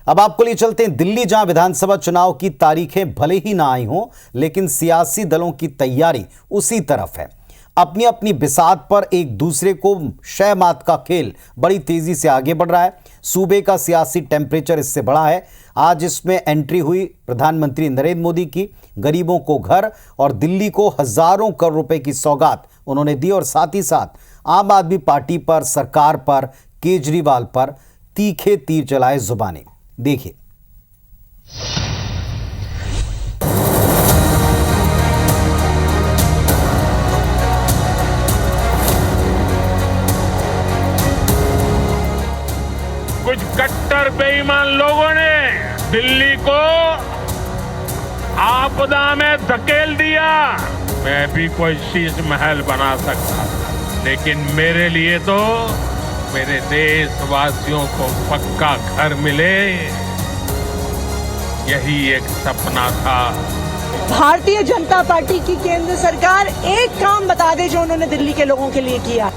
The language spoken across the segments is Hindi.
अब आपको लिए चलते हैं दिल्ली, जहां विधानसभा चुनाव की तारीखें भले ही ना आई हों, लेकिन सियासी दलों की तैयारी उसी तरफ है। अपनी अपनी बिसात पर एक दूसरे को शह मात का खेल बड़ी तेजी से आगे बढ़ रहा है। सूबे का सियासी टेम्परेचर इससे बढ़ा है। आज इसमें एंट्री हुई प्रधानमंत्री नरेंद्र मोदी की। गरीबों को घर और दिल्ली को हजारों करोड़ रुपए की सौगात उन्होंने दी और साथ ही साथ आम आदमी पार्टी पर, सरकार पर, केजरीवाल पर तीखे तीर चलाए जुबानी। देखिए। कुछ कट्टर बेईमान लोगों ने दिल्ली को आपदा में धकेल दिया। मैं भी कोई शीश महल बना सकता था, लेकिन मेरे लिए तो मेरे देशवासियों को पक्का घर मिले, यही एक सपना था। भारतीय जनता पार्टी की केंद्र सरकार एक काम बता दे जो उन्होंने दिल्ली के लोगों के लिए किया।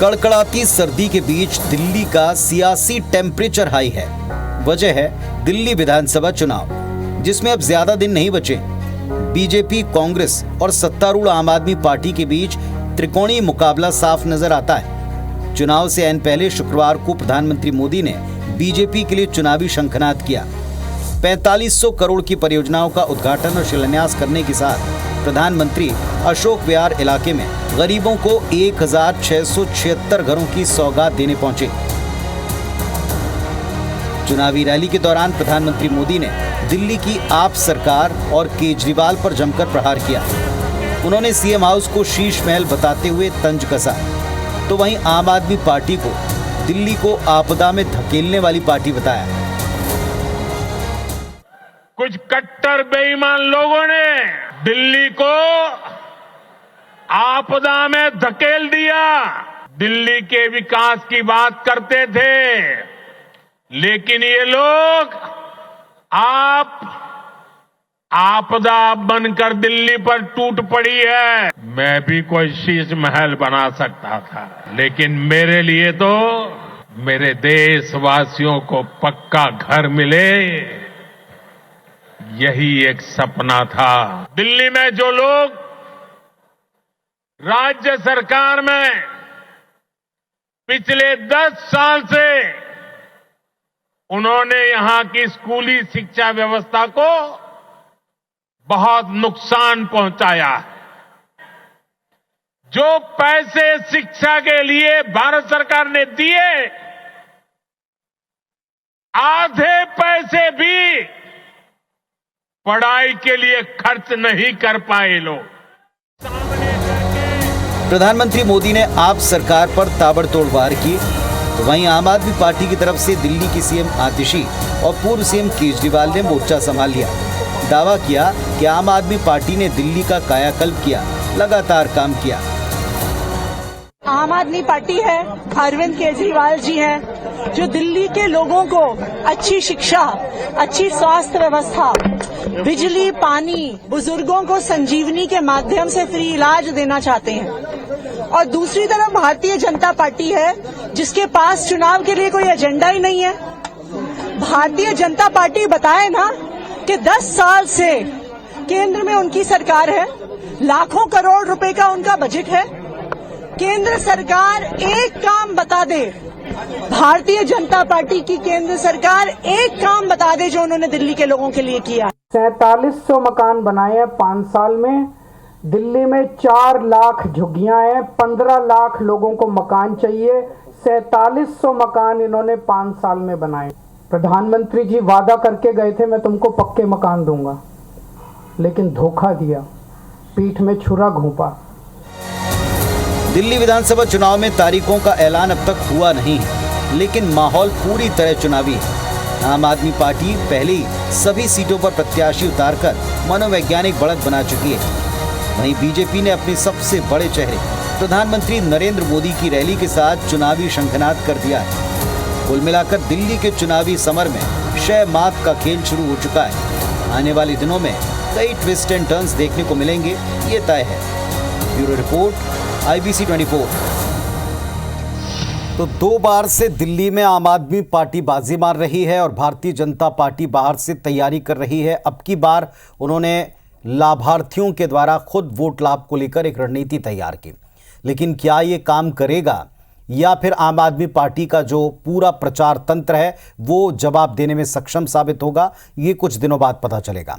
कड़कड़ाती सर्दी के बीच दिल्ली का सियासी टेम्परेचर हाई है। वजह है दिल्ली विधानसभा चुनाव, जिसमें अब ज्यादा दिन नहीं बचे। बीजेपी, कांग्रेस और सत्तारूढ़ आम आदमी पार्टी के बीच त्रिकोणीय मुकाबला साफ नजर आता है। चुनाव से ऐन पहले शुक्रवार को प्रधानमंत्री मोदी ने बीजेपी के लिए चुनावी शंखनाद किया। 4500 करोड़ की परियोजनाओं का उद्घाटन और शिलान्यास करने के साथ प्रधानमंत्री अशोक विहार इलाके में गरीबों को 1676 घरों की सौगात देने पहुंचे। चुनावी रैली के दौरान प्रधानमंत्री मोदी ने दिल्ली की आप सरकार और केजरीवाल पर जमकर प्रहार किया। उन्होंने सीएम हाउस को शीश महल बताते हुए तंज कसा, तो वहीं आम आदमी पार्टी को दिल्ली को आपदा में धकेलने वाली पार्टी बताया। कुछ कट्टर बेईमान लोगों ने दिल्ली को आपदा में धकेल दिया। दिल्ली के विकास की बात करते थे, लेकिन ये लोग आपदा बनकर दिल्ली पर टूट पड़ी है। मैं भी कोई शीश महल बना सकता था, लेकिन मेरे लिए तो मेरे देशवासियों को पक्का घर मिले, यही एक सपना था। दिल्ली में जो लोग राज्य सरकार में पिछले 10 साल से उन्होंने यहां की स्कूली शिक्षा व्यवस्था को बहुत नुकसान पहुंचाया है। जो पैसे शिक्षा के लिए भारत सरकार ने दिए, आधे पैसे भी पढ़ाई के लिए खर्च नहीं कर पाए लोग। प्रधानमंत्री मोदी ने आप सरकार पर ताबड़तोड़ वार किए, तो वहीं आम आदमी पार्टी की तरफ से दिल्ली की सीएम आतिशी और पूर्व सीएम केजरीवाल ने मोर्चा संभाल लिया। दावा किया कि आम आदमी पार्टी ने दिल्ली का कायाकल्प किया, लगातार काम किया। आम आदमी पार्टी है, अरविंद केजरीवाल जी हैं, जो दिल्ली के लोगों को अच्छी शिक्षा, अच्छी स्वास्थ्य व्यवस्था, बिजली, पानी, बुजुर्गों को संजीवनी के माध्यम से फ्री इलाज देना चाहते हैं। और दूसरी तरफ भारतीय जनता पार्टी है, जिसके पास चुनाव के लिए कोई एजेंडा ही नहीं है। भारतीय जनता पार्टी बताए ना कि 10 साल से केंद्र में उनकी सरकार है, लाखों करोड़ रुपए का उनका बजट है। केंद्र सरकार एक काम बता दे, भारतीय जनता पार्टी की केंद्र सरकार एक काम बता दे जो उन्होंने दिल्ली के लोगों के लिए किया। 4700 मकान बनाए हैं 5 साल में। दिल्ली में 4 लाख झुग्गियां हैं, 15 लाख लोगों को मकान चाहिए। 4700 मकान इन्होंने 5 साल में बनाए। प्रधानमंत्री जी वादा करके गए थे मैं तुमको पक्के मकान दूंगा, लेकिन धोखा दिया, पीठ में छुरा घोंपा। दिल्ली विधानसभा चुनाव में तारीखों का ऐलान अब तक हुआ नहीं है, लेकिन माहौल पूरी तरह चुनावी है। आम आदमी पार्टी पहले ही सभी सीटों पर प्रत्याशी उतारकर मनोवैज्ञानिक बढ़त बना चुकी है। वहीं बीजेपी ने अपने सबसे बड़े चेहरे प्रधानमंत्री नरेंद्र मोदी की रैली के साथ चुनावी शंखनाद कर दिया है। कुल मिलाकर दिल्ली के चुनावी समर में शह मात का खेल शुरू हो चुका है। आने वाले दिनों में कई ट्विस्ट एंड टर्न्स देखने को मिलेंगे, ये तय है। Bureau report, IBC 24। तो 2 बार से दिल्ली में आम आदमी पार्टी बाजी मार रही है और भारतीय जनता पार्टी बाहर से तैयारी कर रही है। अब की बार उन्होंने लाभार्थियों के द्वारा खुद वोट लाभ को लेकर एक रणनीति तैयार की, लेकिन क्या ये काम करेगा या फिर आम आदमी पार्टी का जो पूरा प्रचार तंत्र है वो जवाब देने में सक्षम साबित होगा, ये कुछ दिनों बाद पता चलेगा।